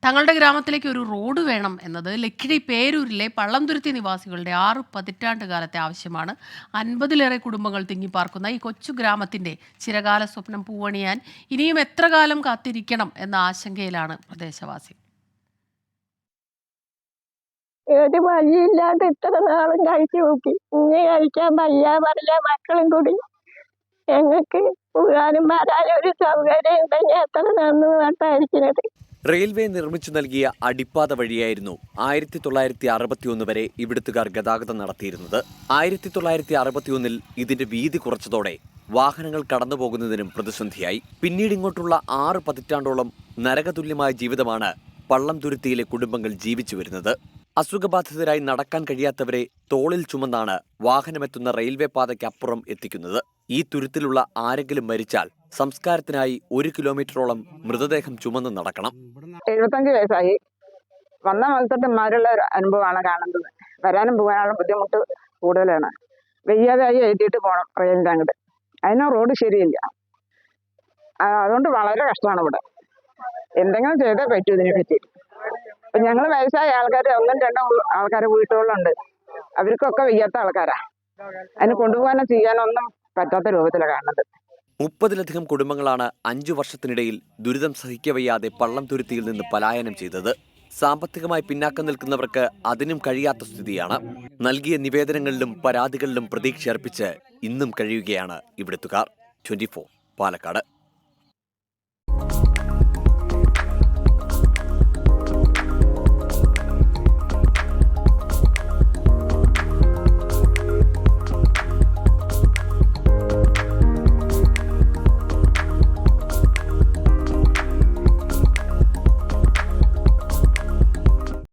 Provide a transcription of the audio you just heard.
തങ്ങളുടെ ഗ്രാമത്തിലേക്ക് ഒരു റോഡ് വേണം എന്നത് ലക്കിടി പേരൂരിലെ പള്ളംതുരുത്തി നിവാസികളുടെ 6 പതിറ്റാണ്ട് കാലത്തെ ആവശ്യമാണ്. 50-ലേറെ കുടുംബങ്ങൾ തിങ്ങിപ്പാർക്കുന്ന ഈ കൊച്ചു ഗ്രാമത്തിന്റെ ചിരകാല സ്വപ്നം പൂവണിയാൻ ഇനിയും എത്ര കാലം കാത്തിരിക്കണം എന്ന ആശങ്കയിലാണ് പ്രദേശവാസി. ഒരു വഴിയില്ലാതെ ഇത്ര നാളും കഴിച്ചു നോക്കി. ഇനി കഴിക്കാൻ വയ്യ പറയാ മക്കളും കൂടി. ഞങ്ങൾക്ക് പോകാനും വരാനും ഒരു സൗകര്യം ഉണ്ടെങ്കിൽ എത്ര നന്ന് നട്ടായിരിക്കുന്നത്. റെയിൽവേ നിർമ്മിച്ചു നൽകിയ അടിപ്പാത വഴിയായിരുന്നു 1961 വരെ ഇവിടുത്തുകാർ ഗതാഗതം നടത്തിയിരുന്നത്. 1961 ഇതിന്റെ വീതി കുറച്ചതോടെ വാഹനങ്ങൾ കടന്നുപോകുന്നതിനും പ്രതിസന്ധിയായി. പിന്നീട് ഇങ്ങോട്ടുള്ള 6 പതിറ്റാണ്ടോളം നരകതുല്യമായ ജീവിതമാണ് പള്ളംതുരുത്തിയിലെ കുടുംബങ്ങൾ ജീവിച്ചു വരുന്നത്. അസുഖബാധിതരായി നടക്കാൻ കഴിയാത്തവരെ തോളിൽ ചുമന്നാണ് വാഹനമെത്തുന്ന റെയിൽവേ പാതയ്ക്കപ്പുറം എത്തിക്കുന്നത്. ഈ തുരുത്തിലുള്ള ആരെങ്കിലും മരിച്ചാൽ സംസ്കാരത്തിനായി 1 കിലോമീറ്ററോളം മൃതദേഹം ചുമന്ന് നടക്കണം. 75 വയസ്സായി. വന്ന മത്സരത്തിൽ മാരുള്ള ഒരു അനുഭവമാണ് കാണുന്നത്. വരാനും പോകാനുള്ള ബുദ്ധിമുട്ട് കൂടുതലാണ്. വെയ്യാതായി എഴുതിയിട്ട് പോകണം റെയിലിൻ്റെ അങ്ങോട്ട്. അതിന് റോഡ് ശരിയില്ല. അതുകൊണ്ട് വളരെ കഷ്ടമാണ് ഇവിടെ. എന്തെങ്കിലും ചെയ്തേ പറ്റൂ ഇതിനെ പറ്റി. ഇപ്പം ഞങ്ങൾ വയസ്സായ ആൾക്കാർ 1-2 ആൾക്കാർ വീട്ടുകളുണ്ട്. അവർക്കൊക്കെ വയ്യാത്ത ആൾക്കാരാ. അതിന് കൊണ്ടുപോകാനോ ചെയ്യാനോ ഒന്നും പറ്റാത്ത രൂപത്തിലാണ് കാണുന്നത്. 30-ലധികം കുടുംബങ്ങളാണ് 5 വർഷത്തിനിടയിൽ ദുരിതം സഹിക്കവയ്യാതെ പള്ളംതുരുത്തിയിൽ നിന്ന് പലായനം ചെയ്തത്. സാമ്പത്തികമായി പിന്നാക്കം നിൽക്കുന്നവർക്ക് അതിനും കഴിയാത്ത സ്ഥിതിയാണ്. നൽകിയ നിവേദനങ്ങളിലും പരാതികളിലും പ്രതീക്ഷയർപ്പിച്ച് ഇന്നും കഴിയുകയാണ് ഇവിടുത്തുകാർ. 24 പാലക്കാട്.